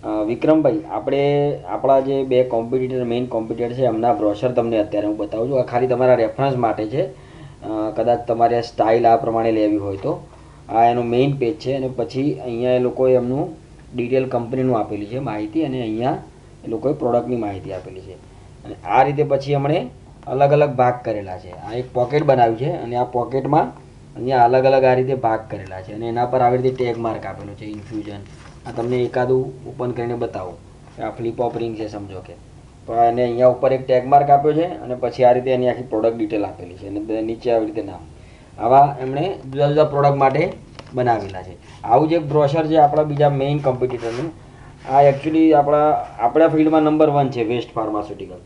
વિક્રમભાઈ, આપણે આપણા જે બે કોમ્પિટિટર મેઇન કોમ્પિટિટર છે એમના બ્રોશર તમને અત્યારે હું બતાવું છું. આ ખાલી તમારા રેફરન્સ માટે છે. કદાચ તમારે સ્ટાઇલ આ પ્રમાણે લેવી હોય તો આ એનું મેઇન પેજ છે. અને પછી અહીંયા એ લોકોએ એમનું ડિટેલ કંપનીનું આપેલી છે માહિતી, અને અહીંયા એ લોકોએ પ્રોડક્ટની માહિતી આપેલી છે. અને આ રીતે પછી એમણે અલગ અલગ ભાગ કરેલા છે. આ એક પોકેટ બનાવ્યું છે, અને આ પોકેટમાં અહીંયા અલગ અલગ આ રીતે ભાગ કરેલા છે, અને એના પર આવી રીતે ટેગ માર્ક આપેલો છે ઇન્ફ્યુઝન. આ તમને એકાદું ઓપન કરીને બતાવો. આ ફ્લિપ ઓફ રિંગ છે સમજો કે, તો એને અહીંયા ઉપર એક ટેગ માર્ક આપ્યો છે, અને પછી આ રીતે એની આખી પ્રોડક્ટ ડિટેલ આપેલી છે, અને નીચે આવી રીતે નામ. આવા એમણે જુદા જુદા પ્રોડક્ટ માટે બનાવેલા છે. આવું જ એક બ્રોશર છે આપણા બીજા મેઇન કોમ્પિટિટરનું. આ એકચ્યુઅલી આપણા ફિલ્ડમાં નંબર 1 છે, વેસ્ટ ફાર્માસ્યુટિકલ.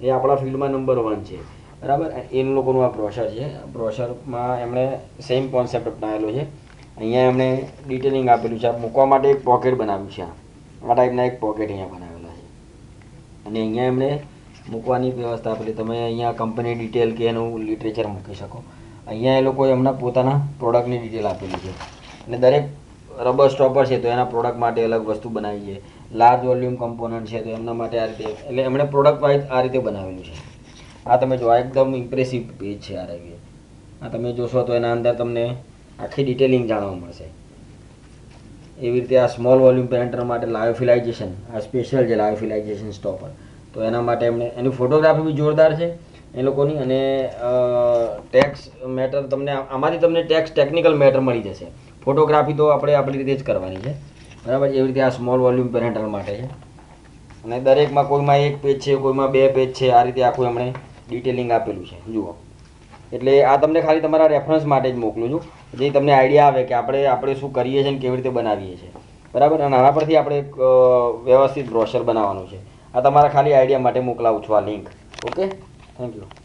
એ આપણા ફિલ્ડમાં નંબર 1 છે, બરાબર. એ લોકોનું આ બ્રોશર છે. બ્રોશરમાં એમણે સેમ કોન્સેપ્ટ અપનાવેલો છે. અહીંયા એમણે ડિટેલિંગ આપેલું છે. મૂકવા માટે એક પોકેટ બનાવ્યું છે. આ ટાઈપના એક પોકેટ અહીંયા બનાવેલા છે, અને અહીંયા એમણે મૂકવાની વ્યવસ્થા આપેલી. તમે અહીંયા કંપની ડિટેલ કે એનું લિટરેચર મૂકી શકો. અહીંયા એ લોકોએ એમના પોતાના પ્રોડક્ટની ડિટેલ આપેલી છે. અને દરેક રબર સ્ટોપર છે તો એના પ્રોડક્ટ માટે અલગ વસ્તુ બનાવી છે. લાર્જ વોલ્યુમ કમ્પોનન્ટ છે તો એમના માટે આ રીતે, એટલે એમણે પ્રોડક્ટ વાઇઝ આ રીતે બનાવેલું છે. આ તમે જો, આ એકદમ ઇમ્પ્રેસિવ પેજ છે આ રહ્યું. આ તમે જોશો તો એના અંદર તમને આખી ડિટેલિંગ જાણવા મળશે. એવી રીતે આ સ્મોલ વોલ્યુમ પેન્ટર માટે લાયોફિલાઇઝેશન, આ સ્પેશિયલ છે લાયોફિલાઇઝેશન સ્ટોપર. તો એના માટે એમણે એની ફોટોગ્રાફી બી જોરદાર છે એ લોકોની. અને ટેક્સ મેટર તમને આમાંથી તમને ટેકનિકલ મેટર મળી જશે. ફોટોગ્રાફી તો આપણે આપણી રીતે જ કરવાની છે, બરાબર. એવી રીતે આ સ્મોલ વોલ્યુમ પેરેન્ટર માટે છે. અને દરેકમાં કોઈમાં એક પેજ છે, કોઈમાં 2 પેજ છે. આ રીતે આખું એમણે ડિટેલિંગ આપેલું છે, જુઓ. એટલે આ તમને ખાલી તમારા રેફરન્સ માટે જ મોકલું છું, જે તમને આઈડિયા આવે કે આપણે શું કરીએ છીએ અને કેવી રીતે બનાવીએ છીએ, બરાબર. અને આના પરથી આપણે એક વ્યવસ્થિત બ્રોશર બનાવવાનું છે. આ તમારા ખાલી આઈડિયા માટે મોકલાવું છું આ લિંક. Okay, thank you.